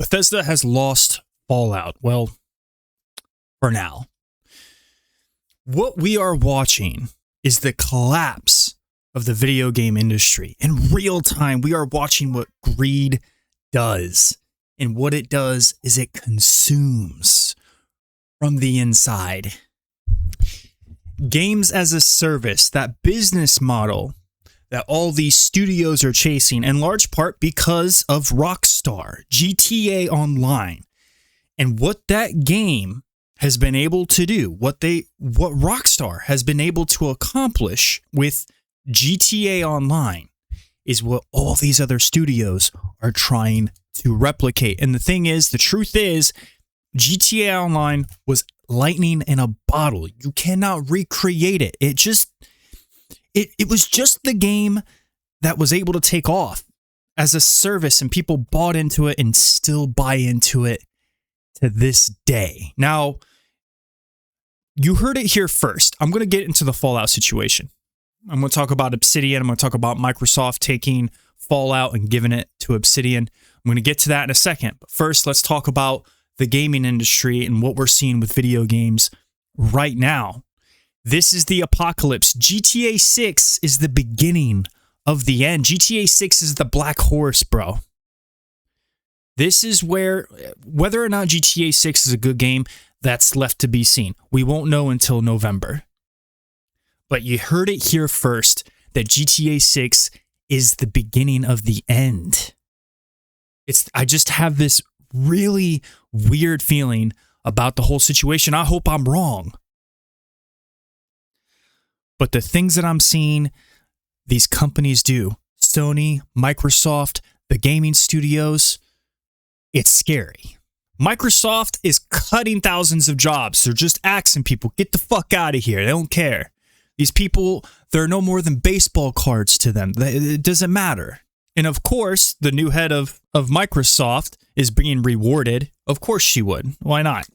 Bethesda has lost Fallout. Well, for now. What we are watching is the collapse of the video game industry. In real time, we are watching what greed does. And what it does is it consumes from the inside. Games as a service, that business model that all these studios are chasing, in large part because of Rockstar, GTA Online, and what that game has been able to do, what Rockstar has been able to accomplish with GTA Online is what all these other studios are trying to replicate. And the truth is, GTA Online was lightning in a bottle. You cannot recreate it. It was just the game that was able to take off as a service, and people bought into it and still buy into it to this day. Now, you heard it here first. I'm going to get into the Fallout situation. I'm going to talk about Obsidian. I'm going to talk about Microsoft taking Fallout and giving it to Obsidian. I'm going to get to that in a second. But first, let's talk about the gaming industry and what we're seeing with video games right now. This is the apocalypse. GTA 6 is the beginning of the end. GTA 6 is the black horse, bro. This is whether or not GTA 6 is a good game, that's left to be seen. We won't know until November. But you heard it here first, that GTA 6 is the beginning of the end. I just have this really weird feeling about the whole situation. I hope I'm wrong. But the things that I'm seeing these companies do, Sony, Microsoft, the gaming studios, it's scary. Microsoft is cutting thousands of jobs. They're just axing people, get the fuck out of here. They don't care. These people, they're no more than baseball cards to them. It doesn't matter. And of course, the new head of Microsoft is being rewarded. Of course she would. Why not?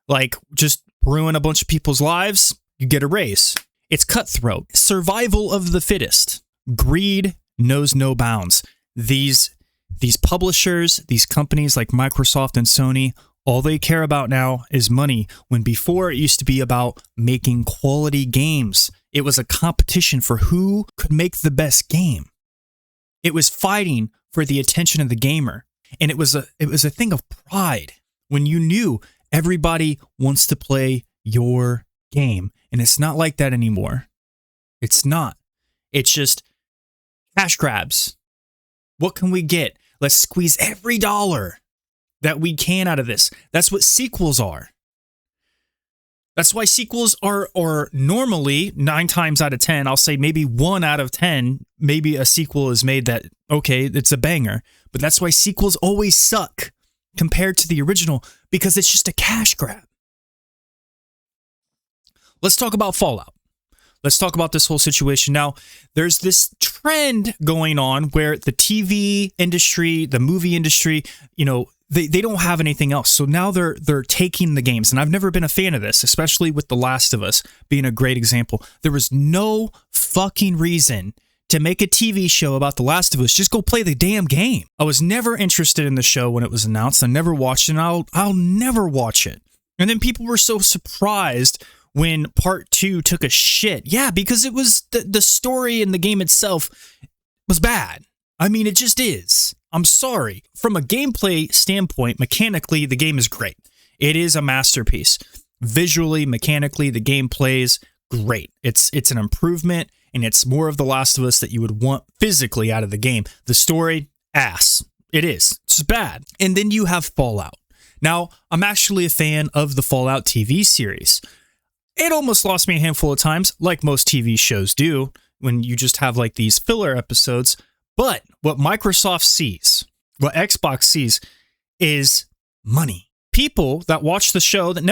Like, just ruin a bunch of people's lives, you get a raise. It's cutthroat. Survival of the fittest. Greed knows no bounds. These publishers, these companies like Microsoft and Sony, all they care about now is money, when before it used to be about making quality games. It was a competition for who could make the best game. It was fighting for the attention of the gamer. And it was a thing of pride when you knew everybody wants to play your game. And it's not like that anymore. It's not. It's just cash grabs. What can we get? Let's squeeze every dollar that we can out of this. That's what sequels are. That's why sequels are normally 9 times out of 10. I'll say maybe 1 out of 10. Maybe a sequel is made that, okay, it's a banger. But that's why sequels always suck compared to the original, because it's just a cash grab. Let's talk about Fallout. Let's talk about this whole situation. Now, there's this trend going on where the TV industry, the movie industry, they don't have anything else. So now they're taking the games. And I've never been a fan of this, especially with The Last of Us being a great example. There was no fucking reason to make a TV show about The Last of Us. Just go play the damn game. I was never interested in the show when it was announced. I never watched it, and I'll never watch it. And then people were so surprised when part 2 took a shit. Yeah, because it was the story in the game itself was bad. I mean, it just is. I'm sorry. From a gameplay standpoint, mechanically, the game is great. It is a masterpiece. Visually, mechanically, the game plays great. It's an improvement, and it's more of The Last of Us that you would want physically out of the game. The story, ass. It is. It's just bad. And then you have Fallout. Now, I'm actually a fan of the Fallout TV series. It almost lost me a handful of times, like most TV shows do, when you just have like these filler episodes. But what Microsoft sees, what Xbox sees, is money. People that watch the show that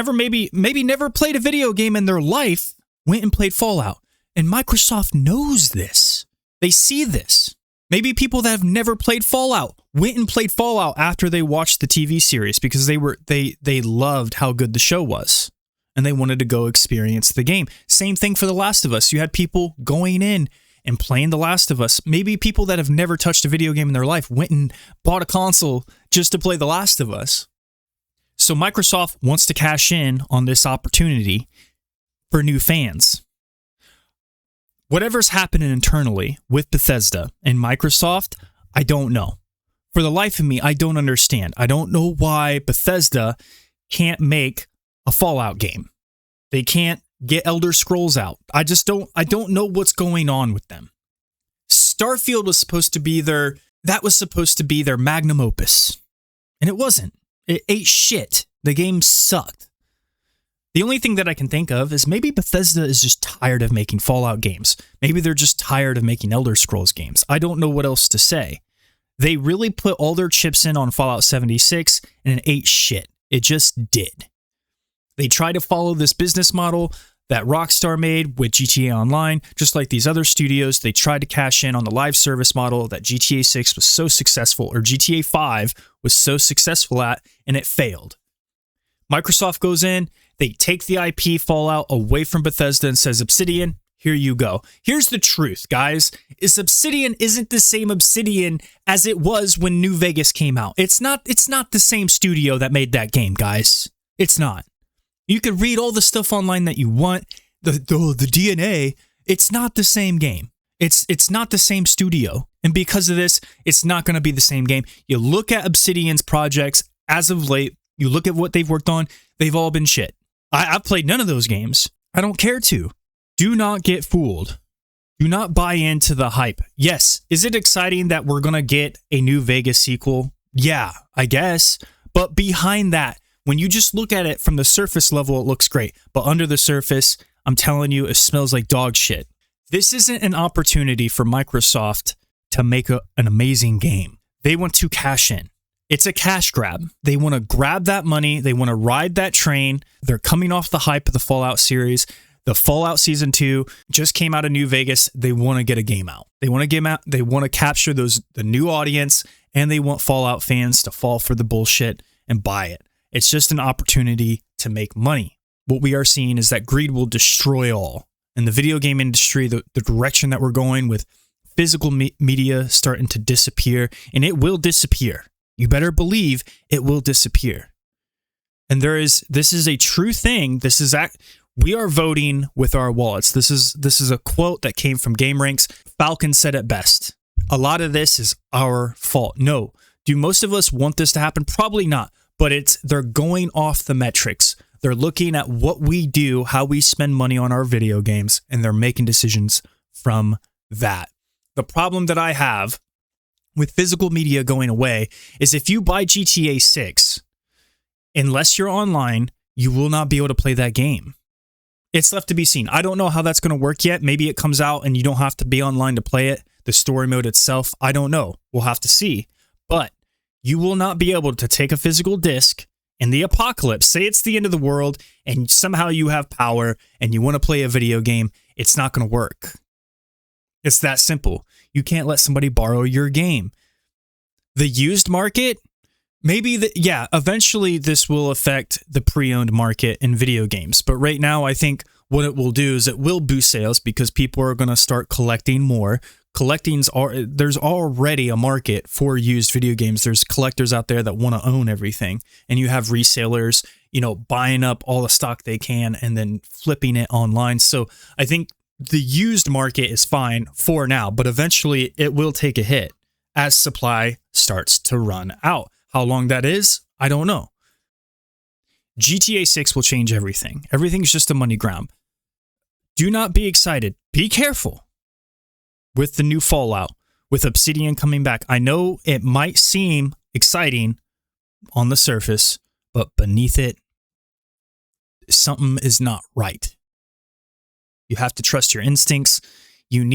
maybe never played a video game in their life went and played Fallout. And Microsoft knows this. They see this. Maybe people that have never played Fallout went and played Fallout after they watched the TV series because they loved how good the show was. And they wanted to go experience the game. Same thing for The Last of Us. You had people going in and playing The Last of Us. Maybe people that have never touched a video game in their life went and bought a console just to play The Last of Us. So Microsoft wants to cash in on this opportunity for new fans. Whatever's happening internally with Bethesda and Microsoft, I don't know. For the life of me, I don't understand. I don't know why Bethesda can't make a Fallout game. They can't get Elder Scrolls out. I don't know what's going on with them. Starfield was supposed to be their magnum opus. And it wasn't. It ate shit. The game sucked. The only thing that I can think of is maybe Bethesda is just tired of making Fallout games. Maybe they're just tired of making Elder Scrolls games. I don't know what else to say. They really put all their chips in on Fallout 76 and it ate shit. It just did. They tried to follow this business model that Rockstar made with GTA Online, just like these other studios. They tried to cash in on the live service model that GTA 6 was so successful, or GTA 5 was so successful at, and it failed. Microsoft goes in, they take the IP Fallout away from Bethesda and says, Obsidian, here you go. Here's the truth, guys, is Obsidian isn't the same Obsidian as it was when New Vegas came out. It's not the same studio that made that game, guys. It's not. You can read all the stuff online that you want, the DNA. It's not the same game. It's not the same studio. And because of this, it's not going to be the same game. You look at Obsidian's projects as of late, you look at what they've worked on, they've all been shit. I've played none of those games. I don't care to. Do not get fooled. Do not buy into the hype. Yes, is it exciting that we're going to get a New Vegas sequel? Yeah, I guess. But behind that, when you just look at it from the surface level, it looks great. But under the surface, I'm telling you, it smells like dog shit. This isn't an opportunity for Microsoft to make an amazing game. They want to cash in. It's a cash grab. They want to grab that money. They want to ride that train. They're coming off the hype of the Fallout series. The Fallout Season 2 just came out of New Vegas. They want to get a game out. They want to get out. They want to capture the new audience, and they want Fallout fans to fall for the bullshit and buy it. It's just an opportunity to make money. What we are seeing is that greed will destroy all. In the video game industry, the direction that we're going with physical media starting to disappear, and it will disappear. You better believe it will disappear. And this is a true thing. We are voting with our wallets. This is a quote that came from GameRanks. Falcon said it best. A lot of this is our fault. No. Do most of us want this to happen? Probably not. But they're going off the metrics. They're looking at what we do, how we spend money on our video games, and they're making decisions from that. The problem that I have with physical media going away is if you buy GTA 6, unless you're online, you will not be able to play that game. It's left to be seen. I don't know how that's going to work yet. Maybe it comes out and you don't have to be online to play it. The story mode itself, I don't know. We'll have to see. But you will not be able to take a physical disc in the apocalypse, say it's the end of the world, and somehow you have power and you want to play a video game. It's not going to work. It's that simple. You can't let somebody borrow your game. The used market, eventually this will affect the pre-owned market in video games. But right now, I think what it will do is it will boost sales because people are going to start collecting more. There's already a market for used video games. There's collectors out there that want to own everything. And you have resellers, buying up all the stock they can and then flipping it online. So I think the used market is fine for now, but eventually it will take a hit as supply starts to run out. How long that is, I don't know. GTA 6 will change everything. Everything's just a money grab. Do not be excited. Be careful with the new Fallout, with Obsidian coming back. I know it might seem exciting on the surface, but beneath it, something is not right. You have to trust your instincts. Do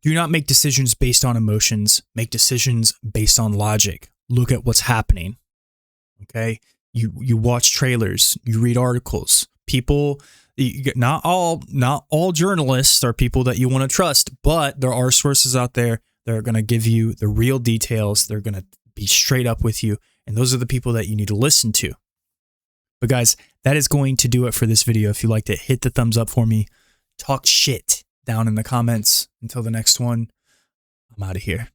not make decisions based on emotions. Make decisions based on logic. Look at what's happening. Okay? You watch trailers. You read articles. People, not all journalists are people that you want to trust, but there are sources out there that are going to give you the real details. They're going to be straight up with you, and those are the people that you need to listen to. But guys, that is going to do it for this video. If you liked it, hit the thumbs up for me. Talk shit down in the comments. Until the next one, I'm out of here.